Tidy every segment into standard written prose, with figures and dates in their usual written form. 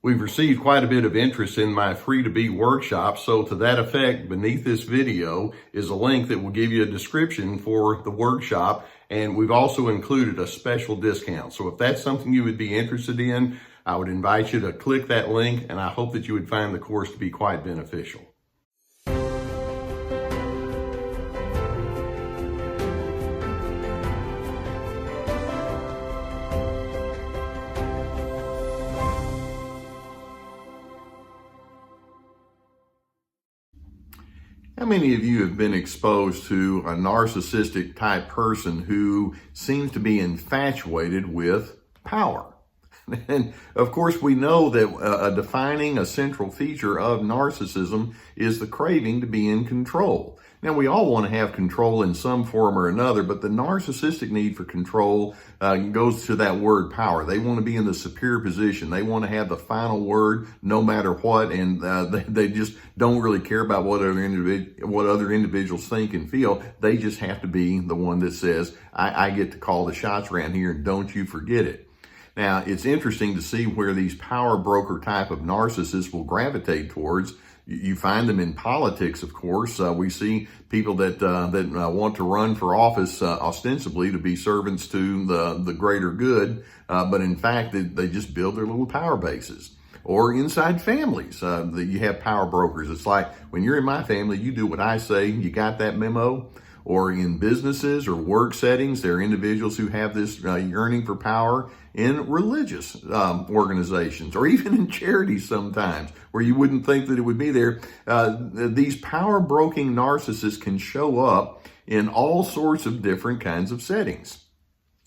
We've received quite a bit of interest in my free to be workshop, so to that effect, beneath this video is a link that will give you a description for the workshop, and we've also included a special discount. So if that's something you would be interested in, I would invite you to click that link, and I hope that you would find the course to be quite beneficial. How many of you have been exposed to a narcissistic type person who seems to be infatuated with power? And of course, we know that a central feature of narcissism is the craving to be in control. Now, we all want to have control in some form or another, but the narcissistic need for control goes to that word power. They want to be in the superior position. They want to have the final word no matter what, and they just don't really care about what other individuals think and feel. They just have to be the one that says, I get to call the shots around here, and don't you forget it. Now, it's interesting to see where these power broker type of narcissists will gravitate towards. You find them in politics, of course. We see people that want to run for office ostensibly to be servants to the greater good, but in fact, they just build their little power bases. Or inside families, that you have power brokers. It's like, when you're in my family, you do what I say. You got that memo? Or in businesses or work settings, there are individuals who have this yearning for power in religious organizations, or even in charities sometimes, where you wouldn't think that it would be there. These power-broking narcissists can show up in all sorts of different kinds of settings.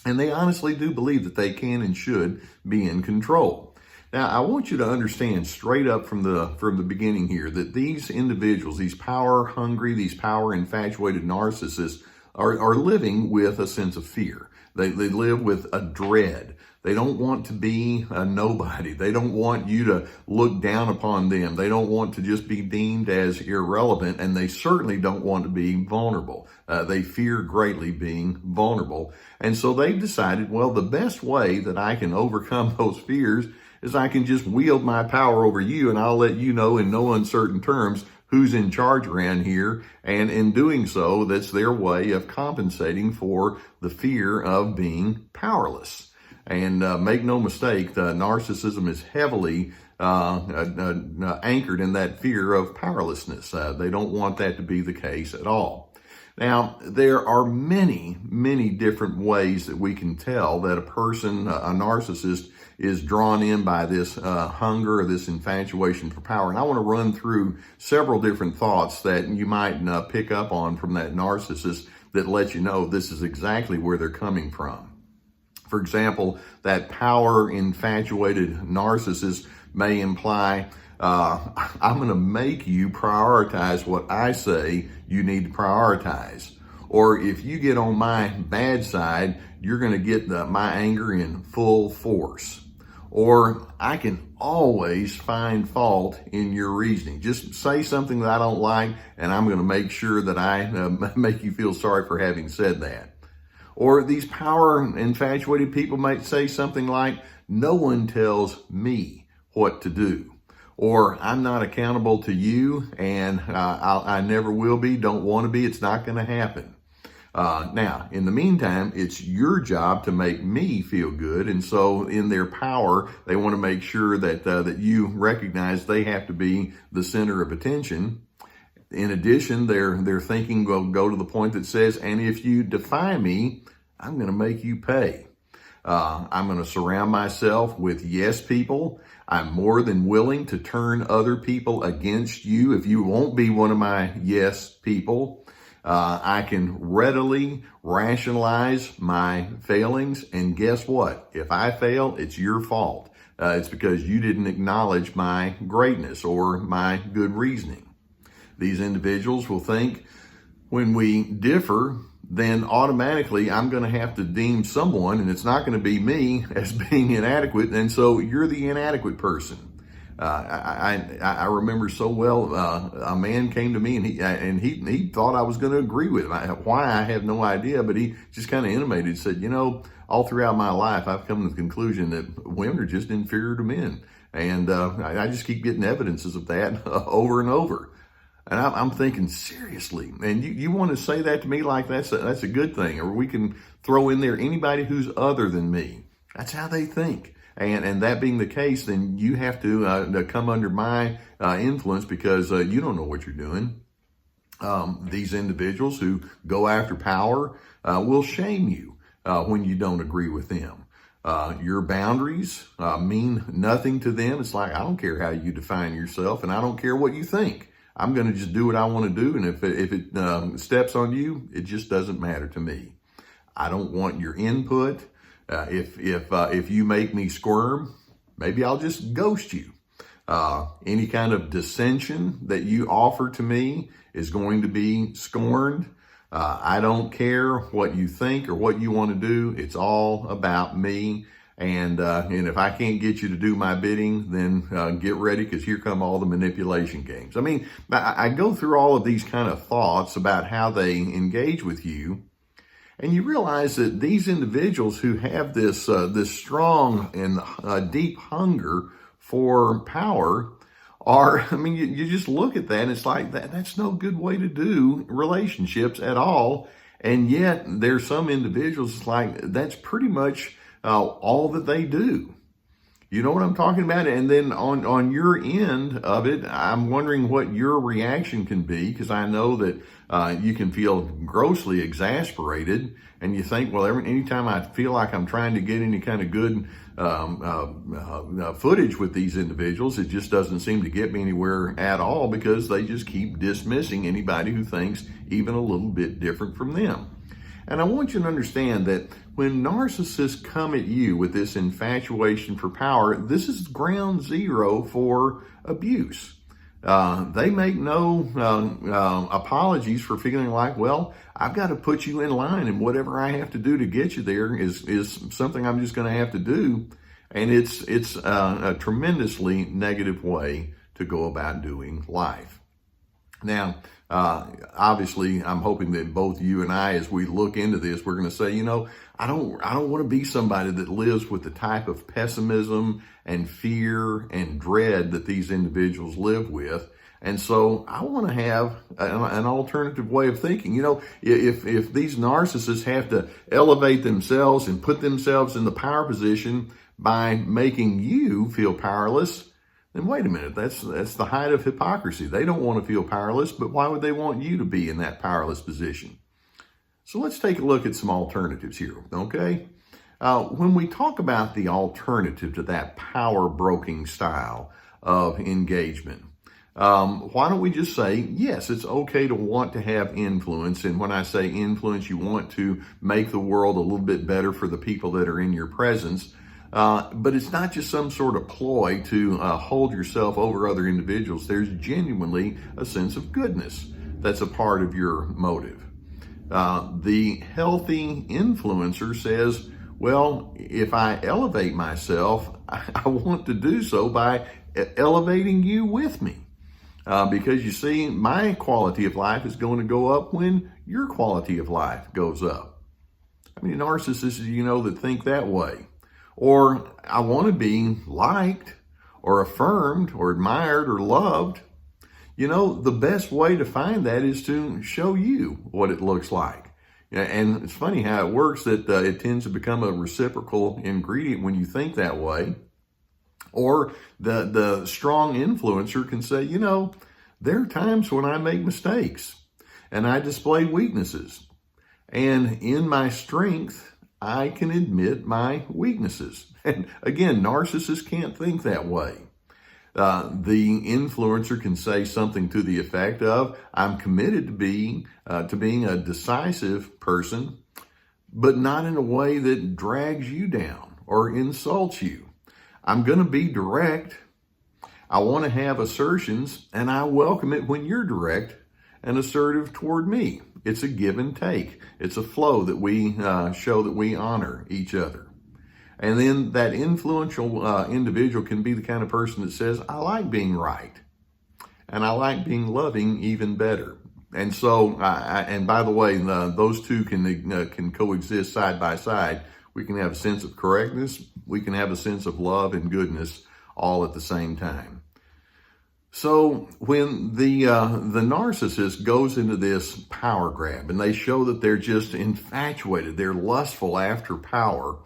And they honestly do believe that they can and should be in control. Now, I want you to understand straight up from the beginning here that these individuals, these power-hungry, these power-infatuated narcissists are living with a sense of fear. They live with a dread. They don't want to be a nobody. They don't want you to look down upon them. They don't want to just be deemed as irrelevant, and they certainly don't want to be vulnerable. They fear greatly being vulnerable. And so they've decided, well, the best way that I can overcome those fears is I can just wield my power over you, and I'll let you know in no uncertain terms who's in charge around here. And in doing so, that's their way of compensating for the fear of being powerless. And make no mistake, the narcissism is heavily anchored in that fear of powerlessness. They don't want that to be the case at all. Now, there are many, many different ways that we can tell that a person, a narcissist, is drawn in by this hunger or this infatuation for power. And I want to run through several different thoughts that you might pick up on from that narcissist that let you know this is exactly where they're coming from. For example, that power-infatuated narcissist may imply, I'm going to make you prioritize what I say you need to prioritize. Or if you get on my bad side, you're going to get my anger in full force. Or I can always find fault in your reasoning. Just say something that I don't like, and I'm going to make sure that I make you feel sorry for having said that. Or these power-infatuated people might say something like, no one tells me what to do. Or I'm not accountable to you, and I never will be, don't want to be, it's not going to happen. Now, in the meantime, it's your job to make me feel good. And so in their power, they want to make sure that you recognize they have to be the center of attention. In addition, their thinking will go to the point that says, and if you defy me, I'm going to make you pay. I'm going to surround myself with yes people. I'm more than willing to turn other people against you if you won't be one of my yes people. I can readily rationalize my failings, and guess what? If I fail, it's your fault. It's because you didn't acknowledge my greatness or my good reasoning. These individuals will think when we differ, then automatically I'm going to have to deem someone, and it's not going to be me, as being inadequate, and so you're the inadequate person. I remember so well, a man came to me and he thought I was going to agree with him. Why, I have no idea, but he just kind of intimated, said, all throughout my life, I've come to the conclusion that women are just inferior to men. And I just keep getting evidences of that over and over. And I'm thinking, seriously, and you want to say that to me like that's a good thing, or we can throw in there anybody who's other than me. That's how they think. And that being the case, then you have to come under my influence because you don't know what you're doing. These individuals who go after power will shame you when you don't agree with them. Your boundaries mean nothing to them. It's like, I don't care how you define yourself, and I don't care what you think. I'm going to just do what I want to do, and if it steps on you, it just doesn't matter to me. I don't want your input. If you make me squirm, maybe I'll just ghost you. Any kind of dissension that you offer to me is going to be scorned. I don't care what you think or what you want to do. It's all about me. And if I can't get you to do my bidding, then get ready, because here come all the manipulation games. I mean, I go through all of these kind of thoughts about how they engage with you. And you realize that these individuals who have this strong and deep hunger for power are, I mean, you just look at that and it's like, that's no good way to do relationships at all. And yet there's some individuals, it's like, that's pretty much all that they do. You know what I'm talking about? And then on your end of it, I'm wondering what your reaction can be, because I know that you can feel grossly exasperated, and you think, well, anytime I feel like I'm trying to get any kind of good footage with these individuals, it just doesn't seem to get me anywhere at all, because they just keep dismissing anybody who thinks even a little bit different from them. And I want you to understand that when narcissists come at you with this infatuation for power, this is ground zero for abuse. They make no apologies for feeling like, well, I've got to put you in line, and whatever I have to do to get you there is something I'm just going to have to do. And it's a tremendously negative way to go about doing life. Now, obviously, I'm hoping that both you and I, as we look into this, we're going to say, I don't want to be somebody that lives with the type of pessimism and fear and dread that these individuals live with. And so I want to have an alternative way of thinking. If these narcissists have to elevate themselves and put themselves in the power position by making you feel powerless, then wait a minute, that's the height of hypocrisy. They don't want to feel powerless, but why would they want you to be in that powerless position? So let's take a look at some alternatives here, okay? When we talk about the alternative to that power-broking style of engagement, why don't we just say, yes, it's okay to want to have influence. And when I say influence, you want to make the world a little bit better for the people that are in your presence. But it's not just some sort of ploy to hold yourself over other individuals. There's genuinely a sense of goodness that's a part of your motive. The healthy influencer says, well, if I elevate myself, I want to do so by elevating you with me. Because you see, my quality of life is going to go up when your quality of life goes up. I mean, narcissists, that think that way. Or I want to be liked or affirmed or admired or loved. The best way to find that is to show you what it looks like. And it's funny how it works that it tends to become a reciprocal ingredient when you think that way. Or the strong influencer can say, there are times when I make mistakes and I display weaknesses. And in my strength, I can admit my weaknesses. And again, narcissists can't think that way. The influencer can say something to the effect of, I'm committed to being a decisive person, but not in a way that drags you down or insults you. I'm going to be direct. I want to have assertions, and I welcome it when you're direct and assertive toward me. It's a give and take. It's a flow that we show that we honor each other. And then that influential individual can be the kind of person that says, I like being right. And I like being loving even better. And so, and by the way, those two can coexist side by side. We can have a sense of correctness. We can have a sense of love and goodness all at the same time. So when the narcissist goes into this power grab and they show that they're just infatuated, they're lustful after power,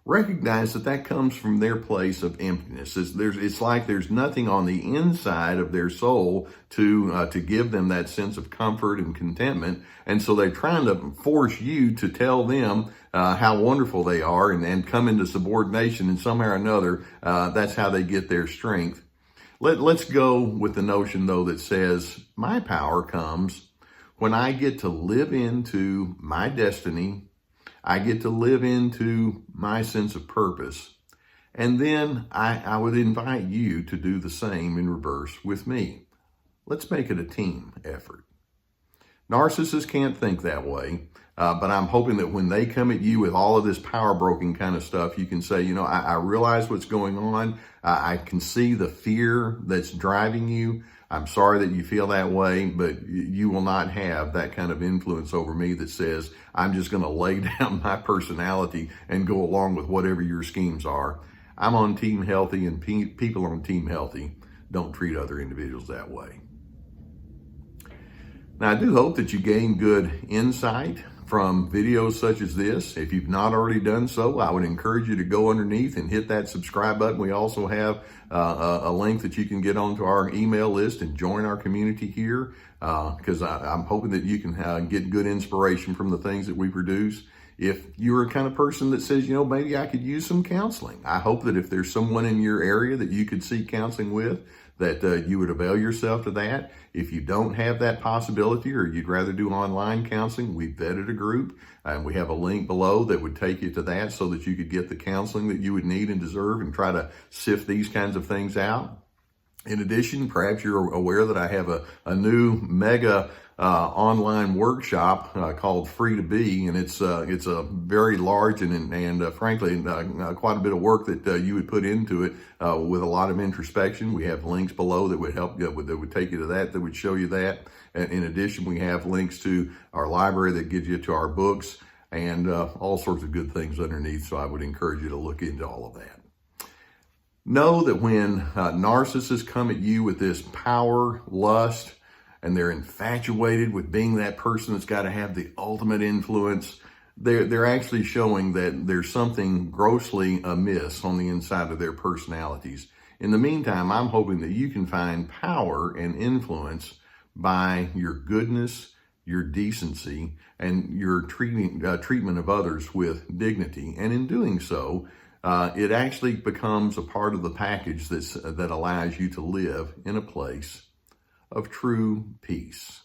recognize that that comes from their place of emptiness. It's like there's nothing on the inside of their soul to give them that sense of comfort and contentment. And so they're trying to force you to tell them how wonderful they are and come into subordination, and somehow or another, that's how they get their strength. Let's go with the notion, though, that says my power comes when I get to live into my destiny. I get to live into my sense of purpose. And then I would invite you to do the same in reverse with me. Let's make it a team effort. Narcissists can't think that way, but I'm hoping that when they come at you with all of this power broking kind of stuff, you can say, I realize what's going on. I can see the fear that's driving you. I'm sorry that you feel that way, but you will not have that kind of influence over me that says, I'm just going to lay down my personality and go along with whatever your schemes are. I'm on Team Healthy, and people on Team Healthy don't treat other individuals that way. Now, I do hope that you gain good insight from videos such as this. If you've not already done so, I would encourage you to go underneath and hit that subscribe button. We also have a link that you can get onto our email list and join our community here, because I'm hoping that you can get good inspiration from the things that we produce. If you're a kind of person that says, maybe I could use some counseling, I hope that if there's someone in your area that you could seek counseling with, that you would avail yourself to that. If you don't have that possibility, or you'd rather do online counseling, we've vetted a group, and we have a link below that would take you to that so that you could get the counseling that you would need and deserve and try to sift these kinds of things out. In addition, perhaps you're aware that I have a new mega online workshop called Free to Be, and it's a very large and frankly quite a bit of work that you would put into it with a lot of introspection. We have links below that would help that would take you to that would show you that. And in addition, we have links to our library that gives you to our books and all sorts of good things underneath. So I would encourage you to look into all of that. Know that when narcissists come at you with this power, lust, and they're infatuated with being that person that's got to have the ultimate influence, they're actually showing that there's something grossly amiss on the inside of their personalities. In the meantime, I'm hoping that you can find power and influence by your goodness, your decency, and your treatment of others with dignity. And in doing so, it actually becomes a part of the package that allows you to live in a place of true peace.